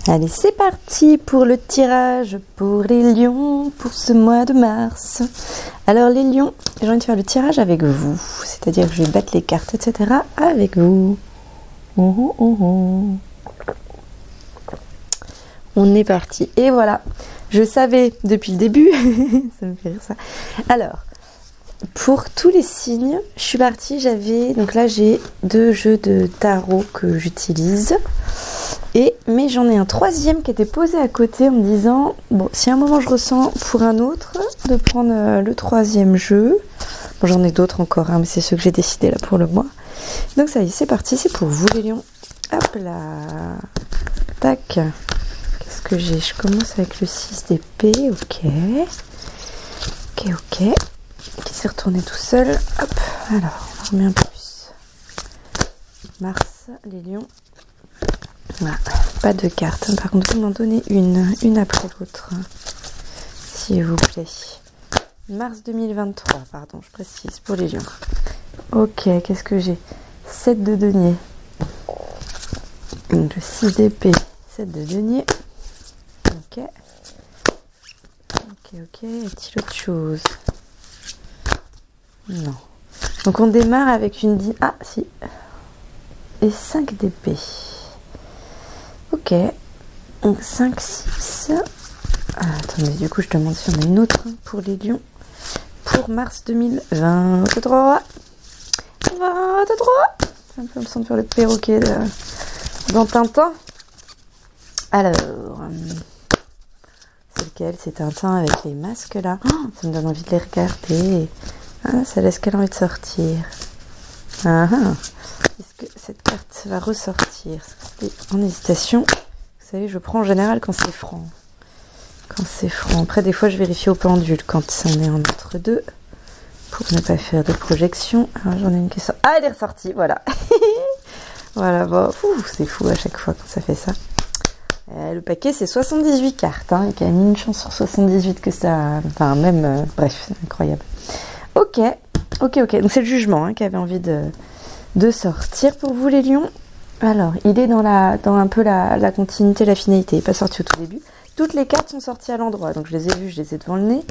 Allez, c'est parti pour le tirage pour les lions pour ce mois de mars. Alors les lions, j'ai envie de faire le tirage avec vous, c'est-à-dire que je vais battre les cartes, etc. avec vous. On est parti. Et voilà, je savais depuis le début, ça me fait rire ça. Alors, pour tous les signes, je suis partie, donc là j'ai 2 jeux de tarot que j'utilise. Mais j'en ai un troisième qui était posé à côté en me disant, bon, si à un moment je ressens pour un autre, de prendre le troisième jeu. Bon, j'en ai d'autres encore, hein, mais c'est ceux que j'ai décidé là pour le mois. Donc ça y est, c'est parti, c'est pour vous les lions. Hop là. Tac. Qu'est-ce que j'ai? Je commence avec le 6 d'épée, ok. Ok. Qui s'est retourné tout seul. Hop, alors, on remet un peu plus. Mars, les lions. Voilà, pas de cartes. Par contre, vous m'en donnez une après l'autre, s'il vous plaît. Mars 2023, pardon, je précise, pour les lions. Ok, qu'est-ce que j'ai? 7 de denier. Donc, le 6 d'épée, 7 de denier. Ok. Y a-t-il autre chose? Non. Donc, on démarre avec une... Ah, si. Et 5 d'épée. Ok, donc 5, 6. Ah, attendez, du coup, je demande si on a une autre pour les lions. Pour mars 2023. 23. Ça me fait me sentir le perroquet dans Tintin. Alors, c'est lequel? C'est Tintin avec les masques là. Oh, ça me donne envie de les regarder. Ah, ça laisse quelle envie de sortir. Est-ce que cette carte va ressortir? En hésitation. Vous savez, je prends en général quand c'est franc. Après, des fois, je vérifie au pendule quand on est en entre deux. Pour ne pas faire de projection. Alors, j'en ai une qui sort. Ah, elle est ressortie, voilà. Voilà, bon, c'est fou à chaque fois quand ça fait ça. Le paquet, c'est 78 cartes. Hein, et qu'il y a une chance sur 78 que ça... Enfin, même... bref, incroyable. Ok. Donc, c'est le jugement qui avait envie de sortir pour vous les lions. Alors, il est dans un peu la continuité, la finalité. Il n'est pas sorti au tout début. Toutes les cartes sont sorties à l'endroit. Donc, je les ai vues, je les ai devant le nez.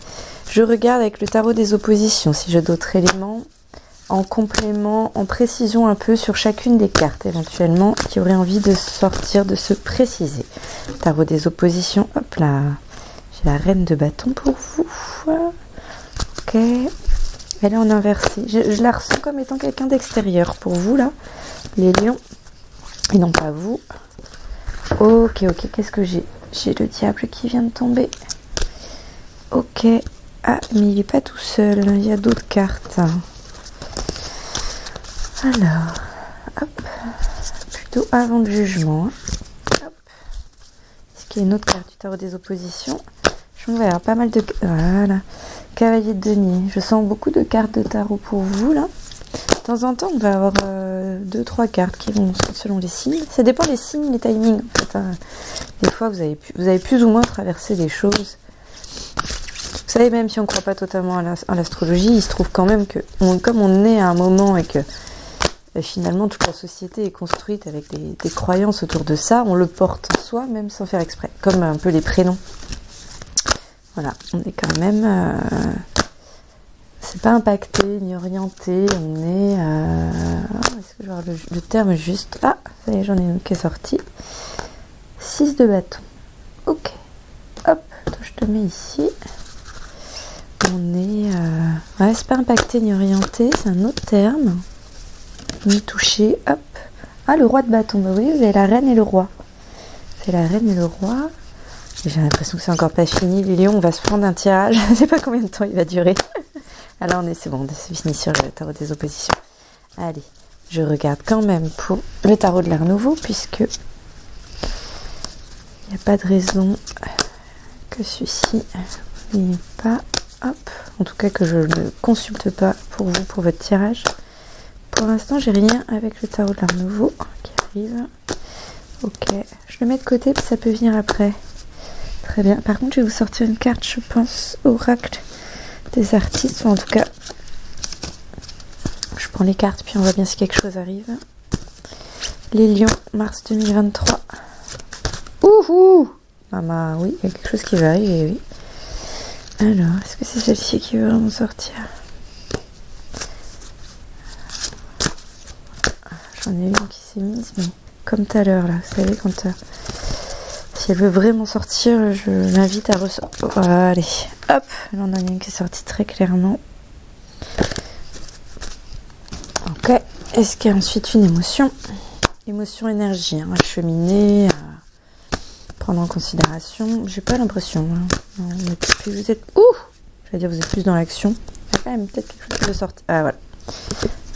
Je regarde avec le tarot des oppositions si j'ai d'autres éléments en complément, en précision un peu sur chacune des cartes éventuellement qui auraient envie de sortir, de se préciser. Tarot des oppositions. Hop là. J'ai la reine de bâton pour vous. Ok. Elle est en inversé. Je la ressens comme étant quelqu'un d'extérieur pour vous, là, les lions. Et non pas vous. Ok. Qu'est-ce que j'ai? J'ai le diable qui vient de tomber. Ok. Ah, mais il n'est pas tout seul. Il y a d'autres cartes. Alors, hop. Plutôt avant le jugement. Hop. Est-ce qu'il y a une autre carte du tarot des oppositions? Je vais avoir pas mal de... Voilà. Cavalier de denier. Je sens beaucoup de cartes de tarot pour vous, là. De temps en temps, on va avoir 2-3 cartes qui vont selon les signes. Ça dépend des signes, les timings, en fait. Des fois, vous avez plus ou moins traversé des choses. Vous savez, même si on ne croit pas totalement à l'astrologie, il se trouve quand même que, comme on est à un moment et que finalement, toute la société est construite avec des croyances autour de ça, on le porte en soi, même sans faire exprès. Comme un peu les prénoms. Voilà, on est quand même... c'est pas impacté ni orienté, on est... est-ce que je vais avoir le terme juste? Ah, ça y est, j'en ai une qui est sortie. 6 de bâton. Ok. Hop, je te mets ici. On est... ouais, c'est pas impacté ni orienté, c'est un autre terme. Ni touché, hop. Ah, le roi de bâton, bah oui, vous avez la reine et le roi. C'est la reine et le roi... J'ai l'impression que c'est encore pas fini. Les lions, on va se prendre un tirage. Je ne sais pas combien de temps il va durer. Alors, c'est bon, c'est fini sur le tarot des oppositions. Allez, je regarde quand même pour le tarot de l'Art Nouveau, puisque il n'y a pas de raison que celui-ci n'ait pas. Hop, en tout cas que je ne consulte pas pour vous, pour votre tirage. Pour l'instant, j'ai rien avec le tarot de l'Art Nouveau qui arrive. Ok, je le mets de côté, puis ça peut venir après. Très bien. Par contre, je vais vous sortir une carte, je pense, oracle des artistes. Enfin, en tout cas, je prends les cartes, puis on voit bien si quelque chose arrive. Les lions, mars 2023. Ouhou! Maman, oui, il y a quelque chose qui va arriver, oui. Alors, est-ce que c'est celle-ci qui veut vraiment sortir? J'en ai une qui s'est mise, mais comme tout à l'heure, là. Vous savez, quand si elle veut vraiment sortir, je l'invite à ressortir. Voilà, allez, hop! Là, on en a une qui est sortie très clairement. Ok. Est-ce qu'il y a ensuite une émotion? Émotion, énergie, hein, à cheminer, à prendre en considération. J'ai pas l'impression. Hein. Non, vous êtes... Ouh! J'allais dire, vous êtes plus dans l'action. Il y a quand même peut-être quelque chose qui veut sortir. Ah, voilà.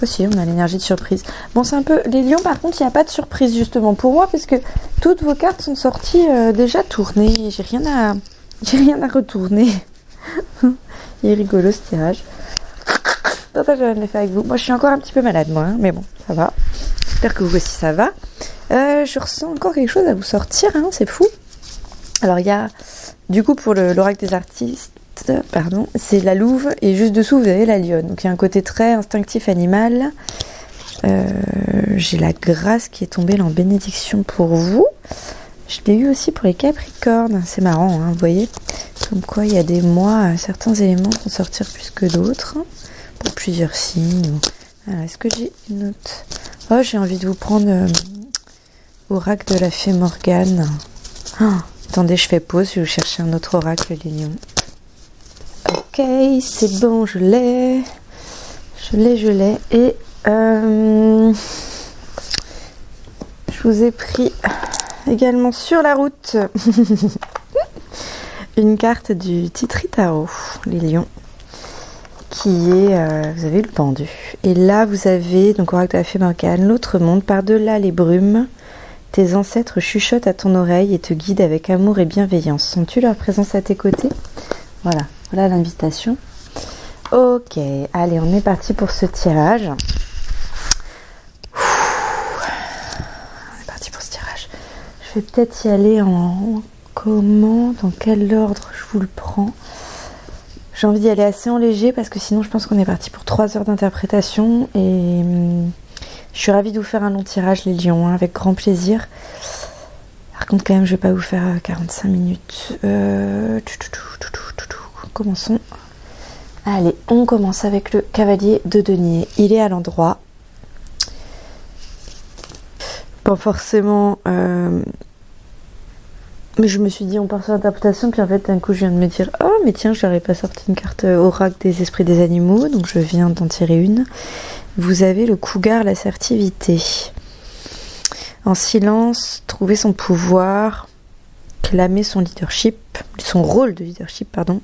Aussi, on a l'énergie de surprise. Bon, c'est un peu... Les lions, par contre, il n'y a pas de surprise, justement, pour moi, parce que toutes vos cartes sont sorties déjà tournées. J'ai rien à retourner. Il est rigolo, ce tirage. Pour ça, je vais le faire avec vous. Moi, je suis encore un petit peu malade, moi, hein, mais bon, ça va. J'espère que vous aussi, ça va. Je ressens encore quelque chose à vous sortir, hein, c'est fou. Alors, il y a, du coup, pour l'oracle des artistes, pardon, c'est la louve, et juste dessous, vous avez la lionne. Donc, il y a un côté très instinctif animal. J'ai la grâce qui est tombée en bénédiction pour vous. Je l'ai eu aussi pour les capricornes. C'est marrant, hein, vous voyez. Comme quoi, il y a des mois, certains éléments vont sortir plus que d'autres. Pour plusieurs signes. Alors, est-ce que j'ai une autre? Oh, j'ai envie de vous prendre oracle de la fée Morgane. Oh, attendez, je fais pause, je vais vous chercher un autre oracle, les lions. Ok, c'est bon, je l'ai. Je l'ai. Et je vous ai pris également sur la route une carte du Titri Tarot, les lions. Qui est, vous avez le pendu. Et là, vous avez, donc oracle de la fée Morgane, l'autre monde, par-delà les brumes, tes ancêtres chuchotent à ton oreille et te guident avec amour et bienveillance. Sens-tu leur présence à tes côtés? Voilà, voilà l'invitation. Ok, allez, on est parti pour ce tirage. On est parti pour ce tirage. Je vais peut-être y aller en comment, dans quel ordre je vous le prends. J'ai envie d'y aller assez en léger parce que sinon je pense qu'on est parti pour 3 heures d'interprétation et je suis ravie de vous faire un long tirage les lions, hein, avec grand plaisir. Par contre quand même je vais pas vous faire 45 minutes. Commençons. Allez, on commence avec le cavalier de denier. Il est à l'endroit. Pas forcément... Mais je me suis dit, on part sur l'interprétation, puis en fait, d'un coup, je viens de me dire, oh, mais tiens, je n'aurais pas sorti une carte oracle des esprits des animaux, donc je viens d'en tirer une. Vous avez le cougar, l'assertivité. En silence, trouver son pouvoir, clamer son leadership, son rôle de leadership, pardon,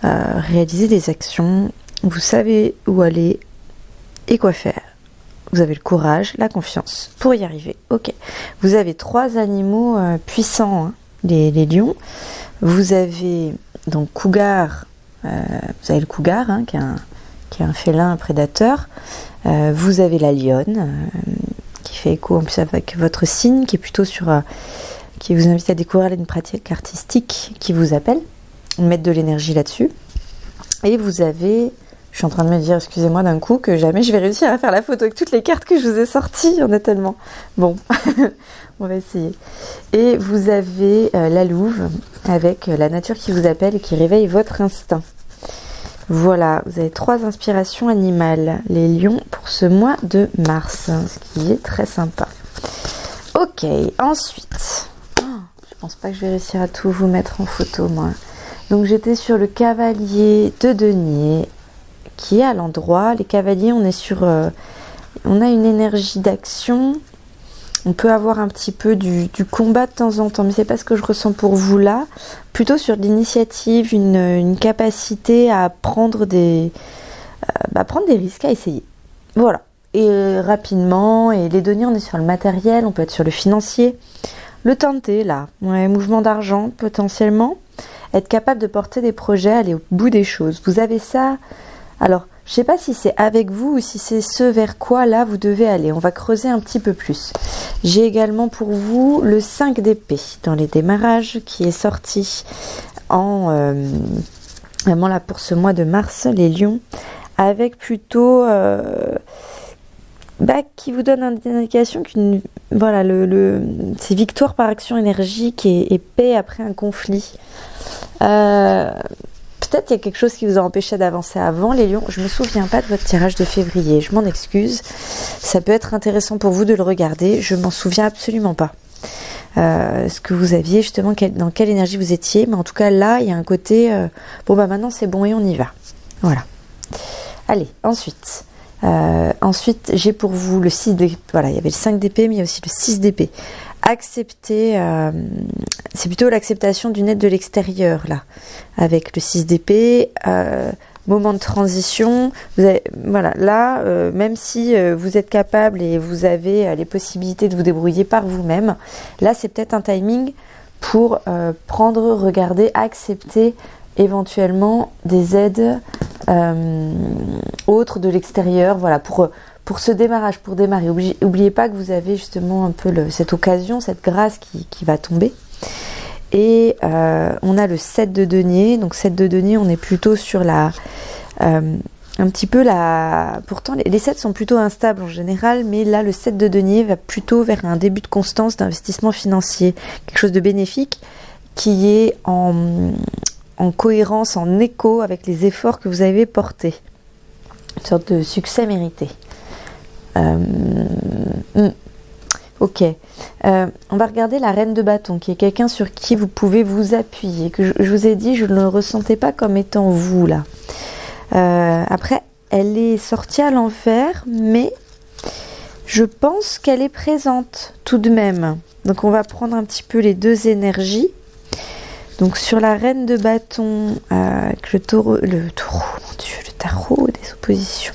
réaliser des actions. Vous savez où aller et quoi faire. Vous avez le courage, la confiance pour y arriver. Ok. Vous avez 3 animaux puissants, hein. Les lions. Vous avez donc cougar, vous avez le cougar, hein, qui est un félin, un prédateur. Vous avez la lionne, qui fait écho en plus avec votre signe, qui est plutôt sur, qui vous invite à découvrir une pratique artistique qui vous appelle, mettre de l'énergie là-dessus. Et vous avez, je suis en train de me dire, excusez-moi d'un coup, que jamais je vais réussir à faire la photo avec toutes les cartes que je vous ai sorties, il y en a tellement. Bon. On va essayer. Et vous avez la louve avec la nature qui vous appelle et qui réveille votre instinct. Voilà, vous avez 3 inspirations animales. Les lions pour ce mois de mars, ce qui est très sympa. Ok, ensuite. Je pense pas que je vais réussir à tout vous mettre en photo, moi. Donc j'étais sur le cavalier de denier qui est à l'endroit. Les cavaliers, on est sur... on a une énergie d'action. On peut avoir un petit peu du combat de temps en temps, mais c'est pas ce que je ressens pour vous là. Plutôt sur de l'initiative, une capacité à prendre des risques, à essayer. Voilà. Et rapidement, et les données, on est sur le matériel, on peut être sur le financier. Le tenter, là, ouais, mouvement d'argent potentiellement. Être capable de porter des projets, aller au bout des choses. Vous avez ça. Alors, je ne sais pas si c'est avec vous ou si c'est ce vers quoi là vous devez aller. On va creuser un petit peu plus. J'ai également pour vous le 5 d'épée dans les démarrages qui est sorti en vraiment là pour ce mois de mars, les lions, avec plutôt qui vous donne une indication qu'une voilà c'est victoire par action énergique et paix après un conflit. Peut-être il y a quelque chose qui vous a empêché d'avancer avant, les lions. Je me souviens pas de votre tirage de février, je m'en excuse. Ça peut être intéressant pour vous de le regarder, je m'en souviens absolument pas. Ce que vous aviez justement, dans quelle énergie vous étiez, mais en tout cas là, il y a un côté bon maintenant c'est bon et on y va. Voilà. Allez, ensuite, j'ai pour vous le 6 d'épée. Voilà, il y avait le 5 d'épée, mais il y a aussi le 6 d'épée. Accepter, c'est plutôt l'acceptation d'une aide de l'extérieur, là, avec le 6 d'épée. Moment de transition. Voilà, là, même si vous êtes capable et vous avez les possibilités de vous débrouiller par vous-même, là, c'est peut-être un timing pour prendre, regarder, accepter éventuellement des aides autres de l'extérieur, voilà, pour ce démarrage, pour démarrer. Oubliez pas que vous avez justement un peu cette occasion, cette grâce qui va tomber. Et on a le 7 de denier. Donc 7 de denier, on est plutôt sur un petit peu pourtant les 7 sont plutôt instables en général, mais là le 7 de denier va plutôt vers un début de constance d'investissement financier, quelque chose de bénéfique qui est en cohérence, en écho avec les efforts que vous avez portés. Une sorte de succès mérité. Ok. On va regarder la reine de bâton, qui est quelqu'un sur qui vous pouvez vous appuyer. Que je vous ai dit, je ne le ressentais pas comme étant vous, là. Après, elle est sortie à l'envers, mais je pense qu'elle est présente tout de même. Donc, on va prendre un petit peu les deux énergies. Donc sur la reine de bâton, avec le taureau, mon Dieu, le tarot des oppositions.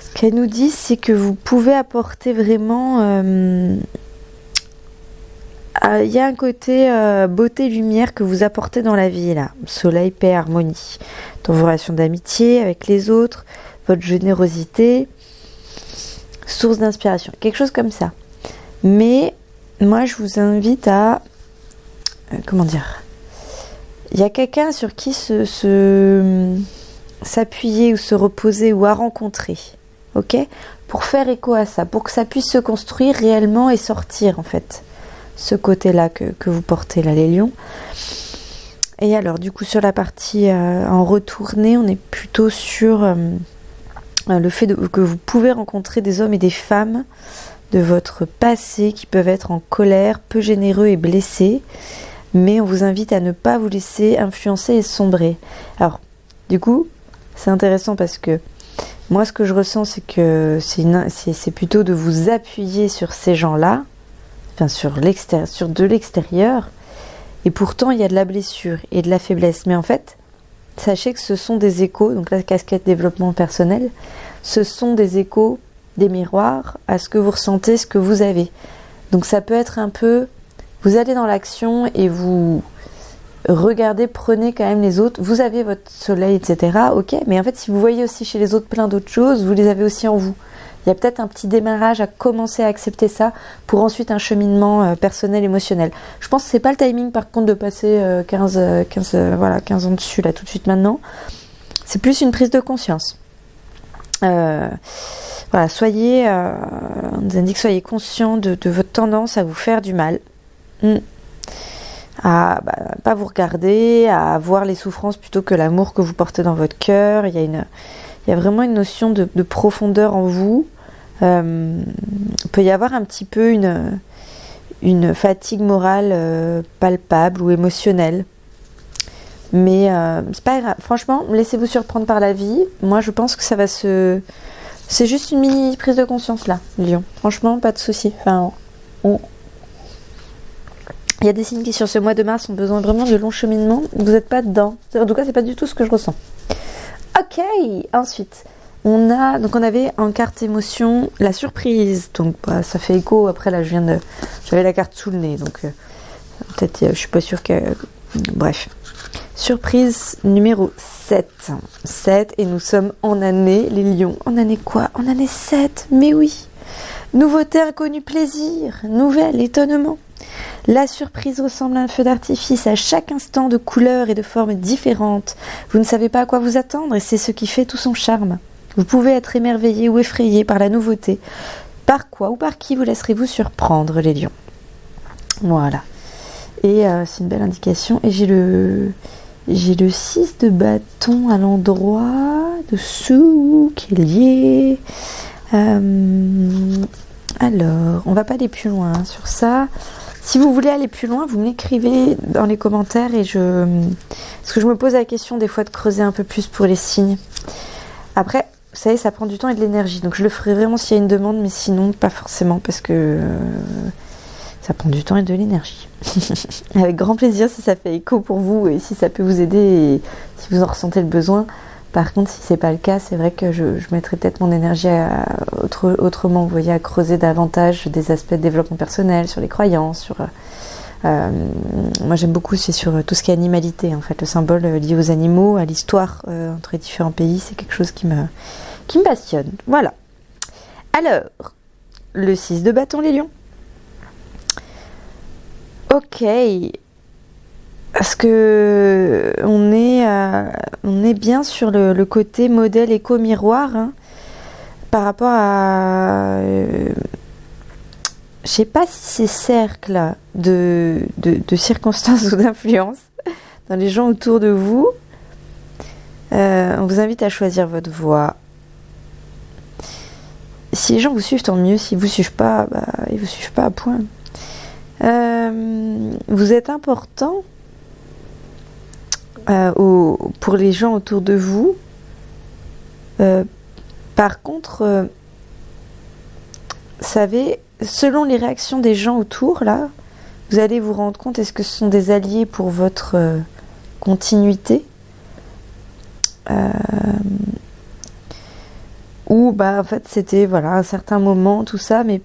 Ce qu'elle nous dit, c'est que vous pouvez apporter vraiment... il y a un côté beauté, lumière que vous apportez dans la vie, là. Soleil, paix, harmonie. Dans vos relations d'amitié avec les autres, votre générosité, source d'inspiration. Quelque chose comme ça. Mais moi, je vous invite à... comment dire, il y a quelqu'un sur qui s'appuyer ou se reposer ou à rencontrer, ok, pour faire écho à ça, pour que ça puisse se construire réellement et sortir en fait ce côté-là que vous portez là, les lions. Et alors du coup sur la partie en retourné, on est plutôt sur le fait que vous pouvez rencontrer des hommes et des femmes de votre passé qui peuvent être en colère, peu généreux et blessés. Mais on vous invite à ne pas vous laisser influencer et sombrer. Alors, du coup, c'est intéressant parce que moi, ce que je ressens, c'est que c'est plutôt de vous appuyer sur ces gens-là, enfin sur de l'extérieur, et pourtant, il y a de la blessure et de la faiblesse. Mais en fait, sachez que ce sont des échos, donc la casquette développement personnel, ce sont des échos, des miroirs à ce que vous ressentez, ce que vous avez. Donc ça peut être un peu... Vous allez dans l'action et vous regardez, prenez quand même les autres. Vous avez votre soleil, etc. Ok, mais en fait, si vous voyez aussi chez les autres plein d'autres choses, vous les avez aussi en vous. Il y a peut-être un petit démarrage à commencer à accepter ça pour ensuite un cheminement personnel, émotionnel. Je pense que c'est pas le timing par contre de passer 15 ans dessus là tout de suite maintenant. C'est plus une prise de conscience. Voilà, soyez, on nous indique, soyez conscient de votre tendance à vous faire du mal. À pas vous regarder, à voir les souffrances plutôt que l'amour que vous portez dans votre cœur. Il y a vraiment une notion de profondeur en vous. Il peut y avoir un petit peu une fatigue morale palpable ou émotionnelle. Mais c'est pas grave. Franchement, laissez-vous surprendre par la vie. Moi, je pense que ça va se... C'est juste une mini prise de conscience là, Lion. Franchement, pas de souci. Enfin, il y a des signes qui sur ce mois de mars ont besoin vraiment de longs cheminements. Vous n'êtes pas dedans. En tout cas, c'est pas du tout ce que je ressens. Ok. Ensuite, on avait en carte émotion la surprise. Donc ça fait écho. Après là, j'avais la carte sous le nez. Donc peut-être, je suis pas sûre que. Bref. Surprise numéro 7. 7 et nous sommes en année les lions. En année quoi? En année 7. Mais oui. Nouveauté, inconnu, plaisir. Nouvelle, étonnement. La surprise ressemble à un feu d'artifice à chaque instant, de couleurs et de formes différentes. Vous ne savez pas à quoi vous attendre et c'est ce qui fait tout son charme. Vous pouvez être émerveillé ou effrayé par la nouveauté. Par quoi ou par qui vous laisserez-vous surprendre, les lions? Voilà. Et c'est une belle indication. Et j'ai le 6 de bâton à l'endroit dessous qui est lié. Alors, on va pas aller plus loin hein, sur ça. Si vous voulez aller plus loin, vous m'écrivez dans les commentaires parce que je me pose la question des fois de creuser un peu plus pour les signes. Après, vous savez, ça prend du temps et de l'énergie. Donc je le ferai vraiment s'il y a une demande, mais sinon, pas forcément parce que ça prend du temps et de l'énergie. Avec grand plaisir si ça fait écho pour vous et si ça peut vous aider et si vous en ressentez le besoin. Par contre, si c'est pas le cas, c'est vrai que je mettrai peut-être mon énergie autrement, vous voyez, à creuser davantage des aspects de développement personnel, sur les croyances, moi j'aime beaucoup, c'est sur tout ce qui est animalité, en fait, le symbole lié aux animaux, à l'histoire entre les différents pays, c'est quelque chose qui me passionne. Voilà. Alors, le 6 de bâton, les lions. Ok. Parce que on est bien sur le côté modèle éco-miroir hein, par rapport à je sais pas si ces cercles de circonstances ou d'influence dans les gens autour de vous, on vous invite à choisir votre voie. Si les gens vous suivent, tant mieux. S'ils vous suivent pas, ils vous suivent pas à point. Vous êtes important pour les gens autour de vous. Par contre, vous savez, selon les réactions des gens autour, là, vous allez vous rendre compte, est-ce que ce sont des alliés pour votre continuité ou en fait c'était voilà un certain moment, tout ça, mais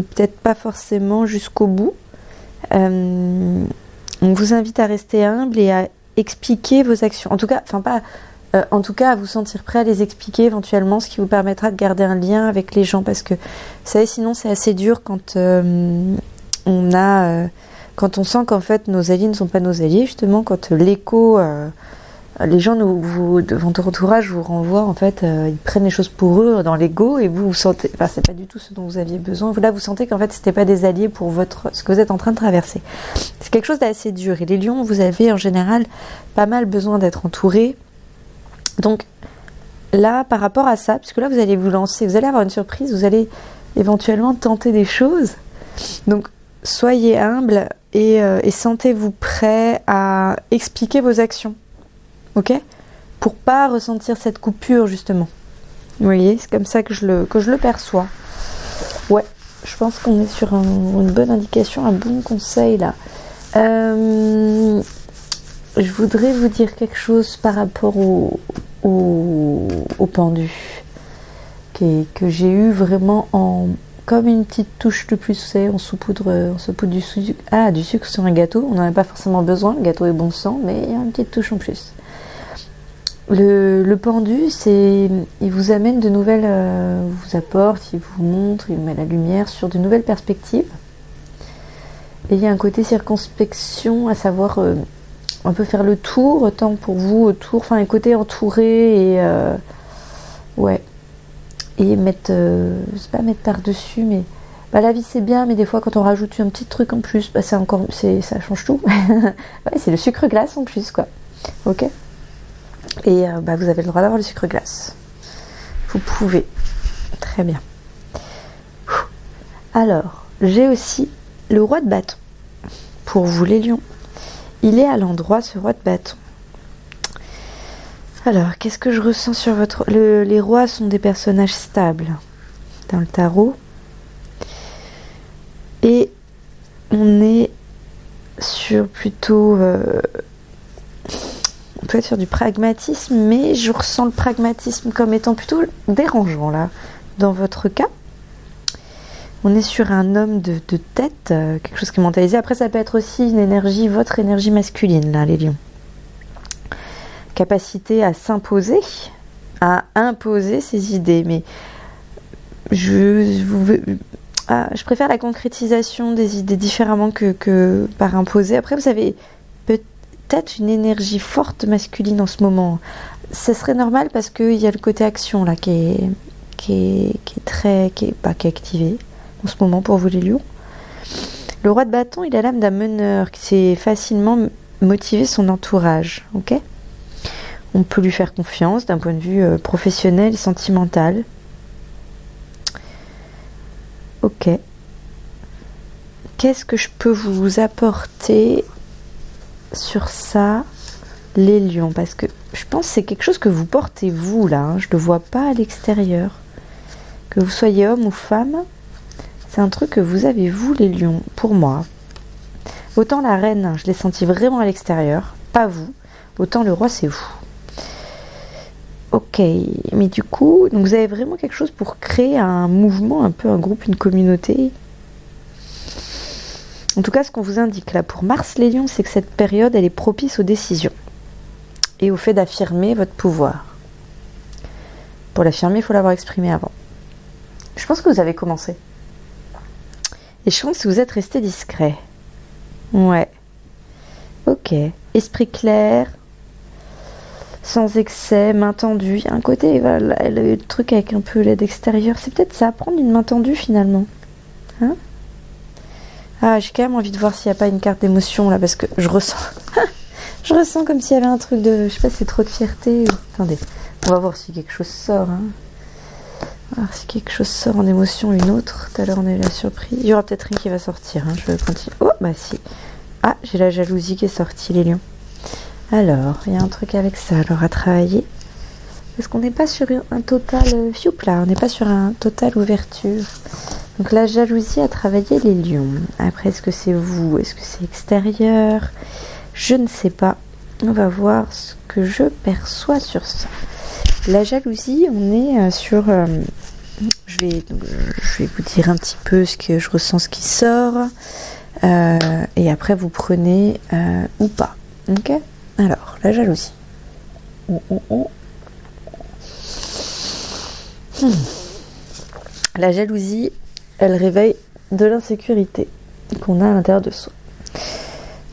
peut-être pas forcément jusqu'au bout. On vous invite à rester humble et à expliquer vos actions. En tout cas, en tout cas, à vous sentir prêt à les expliquer éventuellement, ce qui vous permettra de garder un lien avec les gens, parce que, vous savez, sinon c'est assez dur quand quand on sent qu'en fait nos alliés ne sont pas nos alliés, justement, quand l'écho, les gens de votre entourage vous renvoient, en fait, ils prennent les choses pour eux dans l'ego, et vous sentez, c'est pas du tout ce dont vous aviez besoin. Là, vous sentez qu'en fait, c'était pas des alliés pour ce que vous êtes en train de traverser. C'est quelque chose d'assez dur. Et les lions, vous avez en général pas mal besoin d'être entourés. Donc là, par rapport à ça, puisque là, vous allez vous lancer, vous allez avoir une surprise, vous allez éventuellement tenter des choses. Donc, soyez humble et sentez-vous prêt à expliquer vos actions. Ok, pour pas ressentir cette coupure justement. Vous voyez, c'est comme ça que je le perçois. Ouais, je pense qu'on est sur une bonne indication, un bon conseil là. Je voudrais vous dire quelque chose par rapport au pendu que j'ai eu vraiment comme une petite touche de plus, vous savez, on saupoudre du sucre sur un gâteau. On n'en a pas forcément besoin, le gâteau est bon sang, mais il y a une petite touche en plus. Le pendu, il vous amène de nouvelles, vous apporte, il vous montre, il vous met la lumière sur de nouvelles perspectives. Et il y a un côté circonspection, à savoir un peu faire le tour, autant pour vous autour, un côté entouré et ouais. Et mettre, c'est pas mettre par-dessus, mais la vie c'est bien, mais des fois quand on rajoute un petit truc en plus, ça change tout. Ouais, c'est le sucre glace en plus, quoi. Ok. Et vous avez le droit d'avoir le sucre glace. Vous pouvez. Très bien. Alors, j'ai aussi le roi de bâton. Pour vous les lions. Il est à l'endroit, ce roi de bâton. Alors, qu'est-ce que je ressens sur votre... les rois sont des personnages stables dans le tarot. Et on est sur plutôt... on peut être sur du pragmatisme, mais je ressens le pragmatisme comme étant plutôt dérangeant, là, dans votre cas. On est sur un homme de tête, quelque chose qui est mentalisé. Après, ça peut être aussi une énergie, votre énergie masculine, là, les lions. Capacité à s'imposer, à imposer ses idées. Mais je préfère la concrétisation des idées différemment que par imposer. Après, vous avez peut-être une énergie forte masculine en ce moment. ce serait normal parce qu'il y a le côté action là qui est activé en ce moment pour vous les lions. Le roi de bâton, il a l'âme d'un meneur qui sait facilement motiver son entourage, ok? On peut lui faire confiance d'un point de vue professionnel et sentimental. Ok. Qu'est-ce que je peux vous apporter sur ça, les lions? Parce que je pense que c'est quelque chose que vous portez vous là, hein. Je ne le vois pas à l'extérieur. Que vous soyez homme ou femme, c'est un truc que vous avez vous les lions, pour moi. Autant la reine, je l'ai senti vraiment à l'extérieur, pas vous. Autant le roi, c'est vous. Ok, mais du coup, donc vous avez vraiment quelque chose pour créer un mouvement, un peu un groupe, une communauté. En tout cas, ce qu'on vous indique là pour Mars les lions, c'est que cette période, elle est propice aux décisions et au fait d'affirmer votre pouvoir. Pour l'affirmer, il faut l'avoir exprimé avant. Je pense que vous avez commencé. Et je pense que vous êtes resté discret. Ouais. Ok. Esprit clair, sans excès, main tendue. Il y a un côté, voilà, le truc avec un peu l'aide extérieure. C'est peut-être ça, prendre une main tendue finalement. Hein? Ah, j'ai quand même envie de voir s'il n'y a pas une carte d'émotion là, parce que je ressens. Je ressens comme s'il y avait un truc de. Je sais pas si c'est trop de fierté. Attendez, on va voir si quelque chose sort. Hein. Alors, si quelque chose sort en émotion, une autre. Tout à l'heure, on a eu la surprise. Il y aura peut-être rien qui va sortir. Hein. Je continue. Oh, bah si. Ah, j'ai la jalousie qui est sortie, les lions. Alors, il y a un truc avec ça. Alors, à travailler. Parce qu'on n'est pas sur un total fioup là. On n'est pas sur un total ouverture. Donc, la jalousie à travailler, les lions. Après, est-ce que c'est vous? Est-ce que c'est extérieur? Je ne sais pas. On va voir ce que je perçois sur ça. La jalousie, on est sur... je vais vous dire un petit peu ce que je ressens, ce qui sort. Et après, vous prenez ou pas. Ok? Alors, la jalousie. La jalousie, elle réveille de l'insécurité qu'on a à l'intérieur de soi.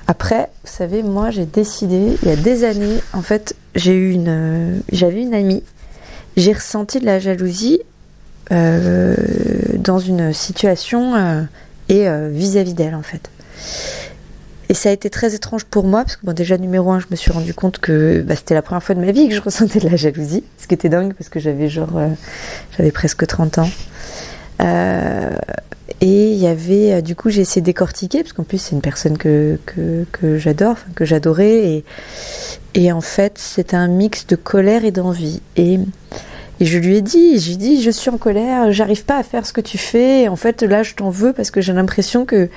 Après, vous savez, moi j'ai décidé, il y a des années, en fait, j'avais une amie, j'ai ressenti de la jalousie dans une situation et vis-à-vis d'elle en fait. Et ça a été très étrange pour moi, parce que bon, déjà numéro 1, je me suis rendu compte que c'était la première fois de ma vie que je ressentais de la jalousie, ce qui était dingue parce que j'avais presque 30 ans. Et il y avait, du coup, j'ai essayé de décortiquer, parce qu'en plus, c'est une personne que j'adore, enfin, que j'adorais. Et en fait, c'était un mix de colère et d'envie. Et je lui ai dit, je suis en colère, j'arrive pas à faire ce que tu fais. Et en fait, là, je t'en veux parce que j'ai l'impression que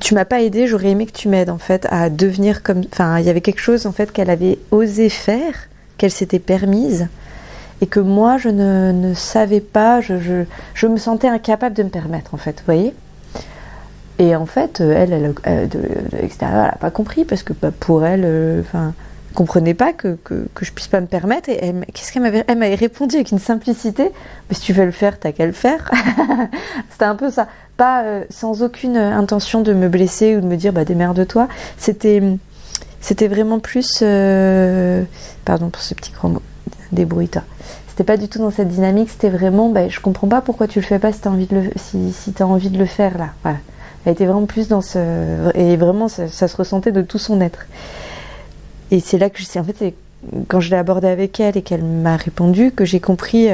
tu m'as pas aidé. J'aurais aimé que tu m'aides, en fait, à devenir comme... Enfin, il y avait quelque chose, en fait, qu'elle avait osé faire, qu'elle s'était permise. Et que moi, je ne savais pas, je me sentais incapable de me permettre, en fait, vous voyez. Et en fait, elle de l'extérieur, elle n'a pas compris, parce que pour elle, elle comprenait pas que je puisse pas me permettre. Et qu'est-ce qu'elle m'avait... Elle m'avait répondu avec une simplicité, mais si tu veux le faire, t'as qu'à le faire. C'était un peu ça. Pas sans aucune intention de me blesser ou de me dire, démerde-toi. C'était vraiment plus... pardon pour ce petit grand mot. Débrouille-toi. C'était pas du tout dans cette dynamique, c'était vraiment je comprends pas pourquoi tu le fais pas si t'as envie de le faire là. Voilà. Elle était vraiment plus dans et vraiment ça se ressentait de tout son être. Et c'est là que en fait c'est quand je l'ai abordé avec elle et qu'elle m'a répondu que j'ai compris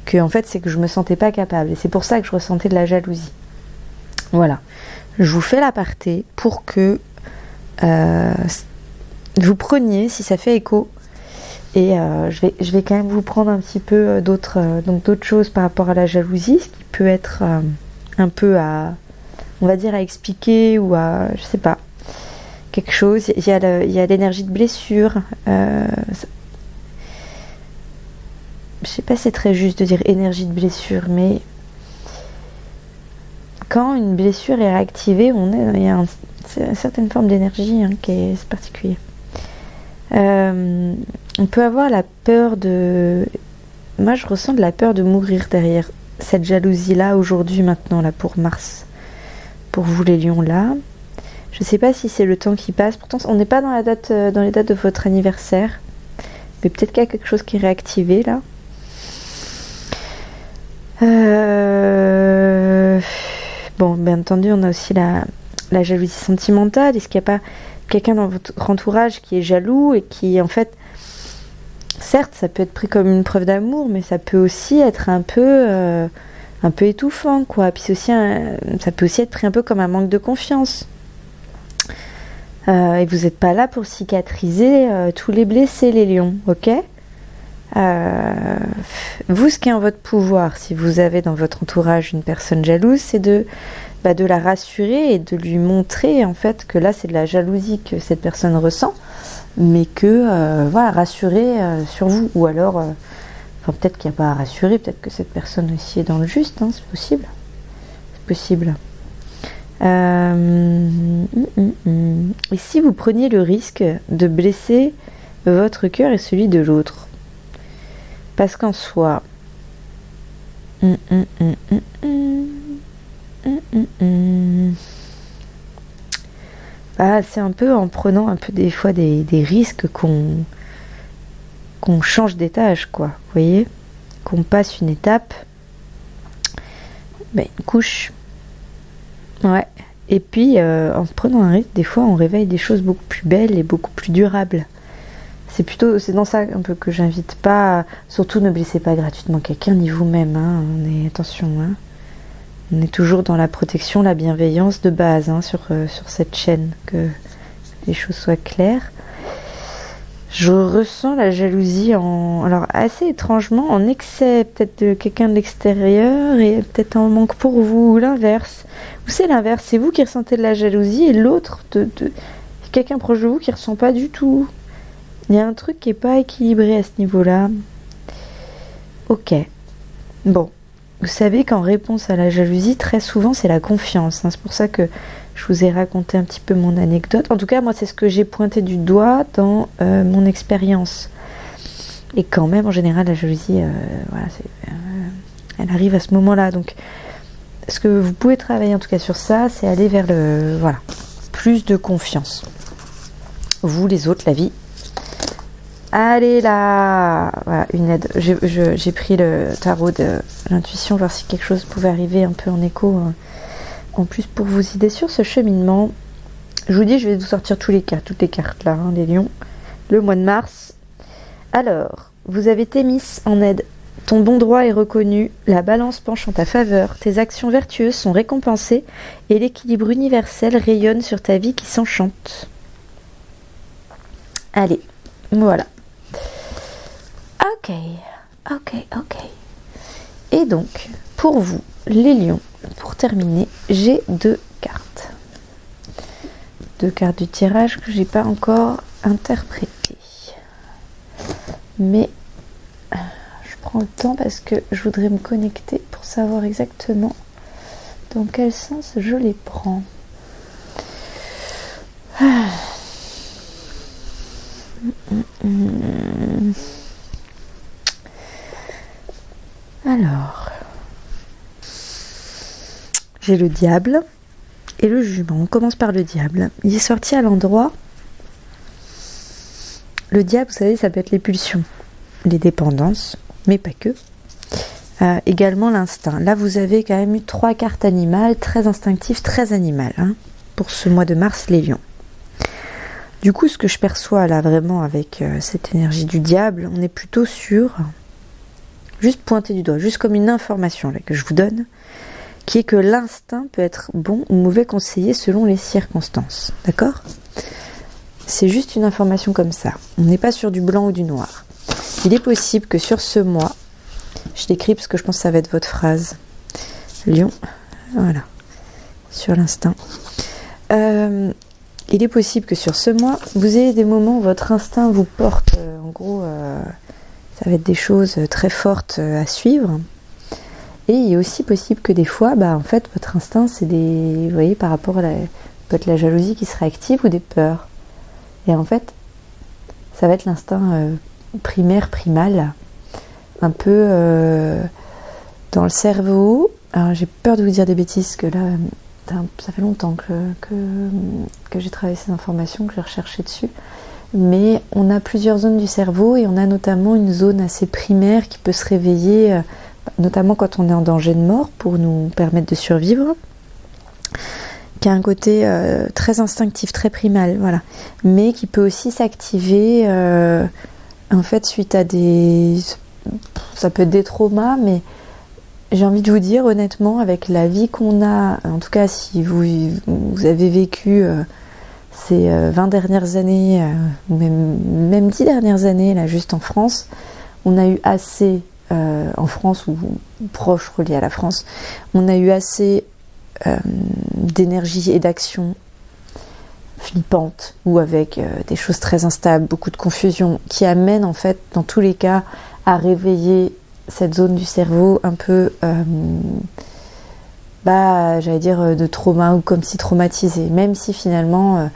que en fait c'est que je me sentais pas capable et c'est pour ça que je ressentais de la jalousie. Voilà. Je vous fais l'aparté pour que vous preniez, si ça fait écho. Et je vais quand même vous prendre un petit peu d'autres choses par rapport à la jalousie, ce qui peut être un peu on va dire à expliquer ou à, je sais pas, quelque chose. Il y a l'énergie de blessure. Je sais pas si c'est très juste de dire énergie de blessure, mais quand une blessure est réactivée, il y a une certaine forme d'énergie qui est particulière. On peut avoir la peur de... Moi, je ressens de la peur de mourir derrière cette jalousie-là, aujourd'hui, maintenant, là, pour Mars. Pour vous, les lions, là. Je sais pas si c'est le temps qui passe. Pourtant, on n'est pas dans les dates de votre anniversaire. Mais peut-être qu'il y a quelque chose qui est réactivé là. Bon, bien entendu, on a aussi la jalousie sentimentale. Est-ce qu'il n'y a pas quelqu'un dans votre entourage qui est jaloux et qui, en fait, certes, ça peut être pris comme une preuve d'amour, mais ça peut aussi être un peu étouffant, quoi. Puis aussi, ça peut aussi être pris un peu comme un manque de confiance. Et vous n'êtes pas là pour cicatriser tous les blessés, les lions, ok? Vous, ce qui est en votre pouvoir, si vous avez dans votre entourage une personne jalouse, c'est de la rassurer et de lui montrer en fait que là c'est de la jalousie que cette personne ressent, mais que rassurer sur vous, ou alors peut-être qu'il n'y a pas à rassurer, peut-être que cette personne aussi est dans le juste, hein, c'est possible. Et si vous preniez le risque de blesser votre cœur et celui de l'autre? Parce qu'en soi, c'est un peu en prenant un peu des fois des risques qu'on change d'étage, quoi. Vous voyez, qu'on passe une étape, une couche. Ouais. Et puis, en prenant un risque, des fois, on réveille des choses beaucoup plus belles et beaucoup plus durables. C'est dans ça un peu que j'invite pas. Surtout, ne blessez pas gratuitement quelqu'un ni vous-même. Hein. Attention. Hein. On est toujours dans la protection, la bienveillance de base sur cette chaîne, que les choses soient claires. Je ressens la jalousie alors assez étrangement, en excès peut-être de quelqu'un de l'extérieur et peut-être en manque pour vous, ou l'inverse. Ou c'est l'inverse, c'est vous qui ressentez de la jalousie et l'autre, quelqu'un proche de vous qui ressent pas du tout. Il y a un truc qui est pas équilibré à ce niveau-là. Ok. Bon. Vous savez qu'en réponse à la jalousie, très souvent, c'est la confiance. C'est pour ça que je vous ai raconté un petit peu mon anecdote. En tout cas, moi, c'est ce que j'ai pointé du doigt dans mon expérience. Et quand même, en général, la jalousie, elle arrive à ce moment-là. Donc, ce que vous pouvez travailler, en tout cas, sur ça, c'est aller vers plus de confiance. Vous, les autres, la vie. Allez là, voilà, une aide. J'ai pris le tarot de l'intuition, voir si quelque chose pouvait arriver un peu en écho, en plus pour vous aider sur ce cheminement. Je vous dis, je vais vous sortir toutes les cartes là, les lions. Le mois de mars. Alors, vous avez Thémis en aide. Ton bon droit est reconnu, la balance penche en ta faveur, tes actions vertueuses sont récompensées et l'équilibre universel rayonne sur ta vie qui s'enchante. Allez, voilà. Ok. Et donc, pour vous, les lions, pour terminer, j'ai 2 cartes. 2 cartes du tirage que j'ai pas encore interprétées. Mais je prends le temps parce que je voudrais me connecter pour savoir exactement dans quel sens je les prends. Alors, j'ai le diable et le jugement. On commence par le diable. Il est sorti à l'endroit. Le diable, vous savez, ça peut être les pulsions, les dépendances, mais pas que. Également l'instinct. Là, vous avez quand même eu 3 cartes animales, très instinctives, très animales, pour ce mois de mars, les lions. Du coup, ce que je perçois là vraiment avec cette énergie du diable, on est plutôt sur, juste pointer du doigt, juste comme une information là, que je vous donne, qui est que l'instinct peut être bon ou mauvais conseiller selon les circonstances. D'accord ? C'est juste une information comme ça. On n'est pas sur du blanc ou du noir. Il est possible que sur ce mois, je décris parce que je pense que ça va être votre phrase. Lion, voilà, sur l'instinct. Il est possible que sur ce mois, vous ayez des moments où votre instinct vous porte, en gros, ça va être des choses très fortes à suivre. Et il est aussi possible que des fois, en fait, votre instinct, c'est des, vous voyez, par rapport à peut-être la jalousie qui serait active ou des peurs. Et en fait, ça va être l'instinct primaire, primal, un peu dans le cerveau. Alors, j'ai peur de vous dire des bêtises, que là, ça fait longtemps que j'ai travaillé ces informations, que j'ai recherché dessus. mais on a plusieurs zones du cerveau et on a notamment une zone assez primaire qui peut se réveiller, notamment quand on est en danger de mort pour nous permettre de survivre, qui a un côté très instinctif, très primal, voilà, mais qui peut aussi s'activer en fait suite à ça peut être des traumas, mais j'ai envie de vous dire honnêtement, avec la vie qu'on a, en tout cas si vous avez vécu ces 20 dernières années, ou même 10 dernières années, là juste en France, on a eu assez, en France ou proche relié à la France, on a eu assez d'énergie et d'action flippante ou avec des choses très instables, beaucoup de confusion, qui amènent en fait dans tous les cas à réveiller cette zone du cerveau un peu j'allais dire de trauma ou comme si traumatisé, même si finalement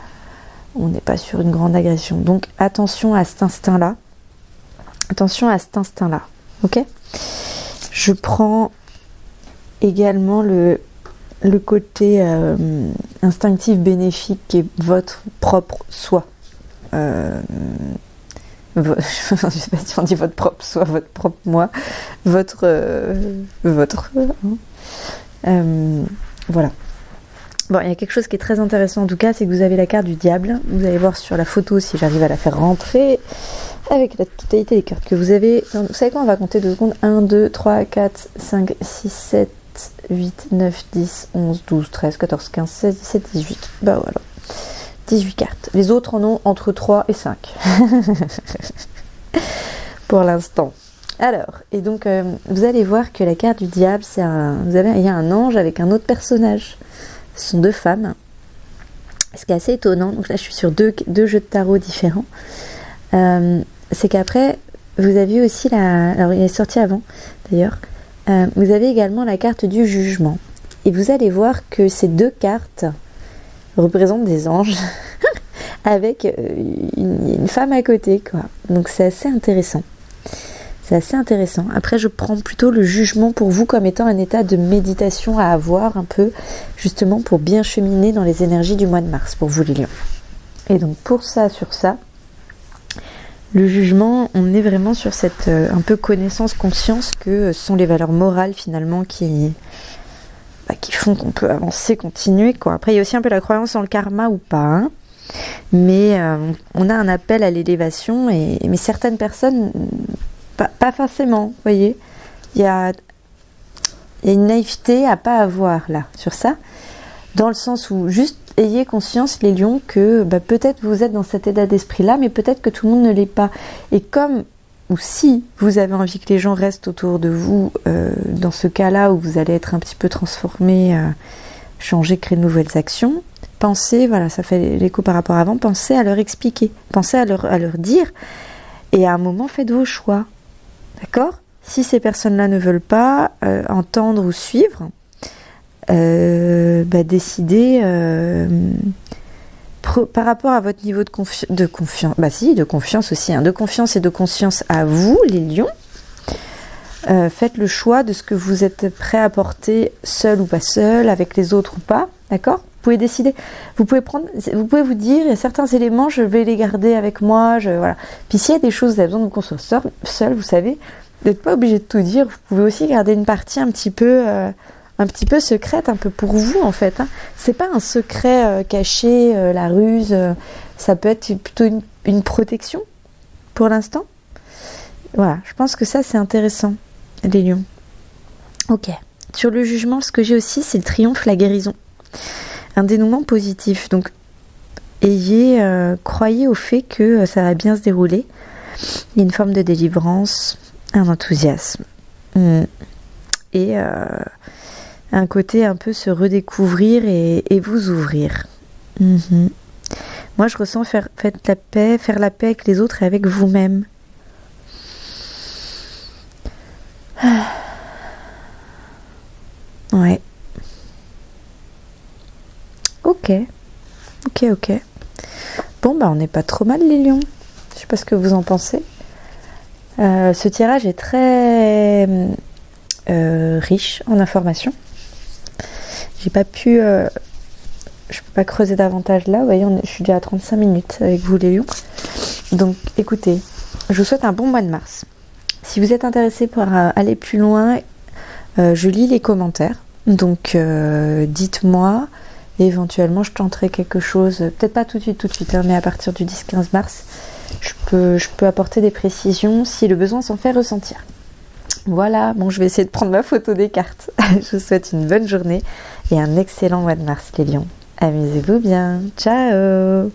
on n'est pas sur une grande agression. Donc attention à cet instinct-là. Attention à cet instinct-là. Ok ? Je prends également le côté instinctif bénéfique qui est votre propre soi. Je ne sais pas si on dit votre propre soi, votre propre moi, votre voilà. Bon, il y a quelque chose qui est très intéressant en tout cas, c'est que vous avez la carte du diable. Vous allez voir sur la photo si j'arrive à la faire rentrer avec la totalité des cartes que vous avez. Vous savez quoi, on va compter 2 secondes. 1, 2, 3, 4, 5, 6, 7, 8, 9, 10, 11, 12, 13, 14, 15, 16, 17, 18. Bah voilà. 18 cartes. Les autres en ont entre 3 et 5. Pour l'instant. Alors, et donc, vous allez voir que la carte du diable, il y a un ange avec un autre personnage. Ce sont 2 femmes. Ce qui est assez étonnant, donc là je suis sur deux jeux de tarot différents. C'est qu'après, vous avez aussi alors il est sorti avant d'ailleurs, vous avez également la carte du jugement. Et vous allez voir que ces 2 cartes représentent des anges avec une femme à côté, quoi. Donc c'est assez intéressant. C'est assez intéressant. Après, je prends plutôt le jugement pour vous comme étant un état de méditation à avoir un peu, justement pour bien cheminer dans les énergies du mois de mars, pour vous les lions. Et donc pour ça, sur ça, le jugement, on est vraiment sur cette un peu connaissance, conscience que ce sont les valeurs morales finalement qui font qu'on peut avancer, continuer, quoi. Après, il y a aussi un peu la croyance en le karma ou pas, hein. Mais on a un appel à l'élévation, mais certaines personnes, pas forcément, vous voyez. Il y a une naïveté à pas avoir là, sur ça, dans le sens où juste ayez conscience, les lions, que peut-être vous êtes dans cet état d'esprit-là, mais peut-être que tout le monde ne l'est pas. Et comme, ou si vous avez envie que les gens restent autour de vous, dans ce cas-là où vous allez être un petit peu transformé, changer, créer de nouvelles actions, pensez, voilà, ça fait l'écho par rapport à avant, pensez à leur expliquer, pensez à leur dire, et à un moment, faites vos choix. D'accord ? Si ces personnes-là ne veulent pas entendre ou suivre, décidez par rapport à votre niveau de confiance, de confiance aussi, hein, de confiance et de conscience à vous, les lions. Faites le choix de ce que vous êtes prêt à porter, seul ou pas seul, avec les autres ou pas, d'accord ? Vous pouvez décider, vous pouvez vous dire, il y a certains éléments, je vais les garder avec moi, voilà. Puis s'il y a des choses, vous avez besoin de vous construire seul, vous savez, vous n'êtes pas obligé de tout dire, vous pouvez aussi garder une partie un petit peu secrète, un peu pour vous en fait, hein. C'est pas un secret caché, la ruse, ça peut être plutôt une protection pour l'instant. Voilà, je pense que ça c'est intéressant, les lions. Ok, sur le jugement, ce que j'ai aussi, c'est le triomphe, la guérison. Un dénouement positif, donc croyez au fait que ça va bien se dérouler. Il y a une forme de délivrance, un enthousiasme et un côté un peu se redécouvrir et vous ouvrir. Moi je ressens faire la paix avec les autres et avec vous-même. Ouais. Ok. Bon, on n'est pas trop mal, les lions. Je sais pas ce que vous en pensez. Ce tirage est très riche en informations. Je peux pas creuser davantage là. Vous voyez, je suis déjà à 35 minutes avec vous, les lions. Donc écoutez, je vous souhaite un bon mois de mars. Si vous êtes intéressé par aller plus loin, je lis les commentaires. Donc dites-moi, éventuellement je tenterai quelque chose, peut-être pas tout de suite, hein, mais à partir du 10-15 mars, je peux apporter des précisions si le besoin s'en fait ressentir. Voilà, bon, je vais essayer de prendre ma photo des cartes. Je vous souhaite une bonne journée et un excellent mois de mars, les lions. Amusez-vous bien. Ciao.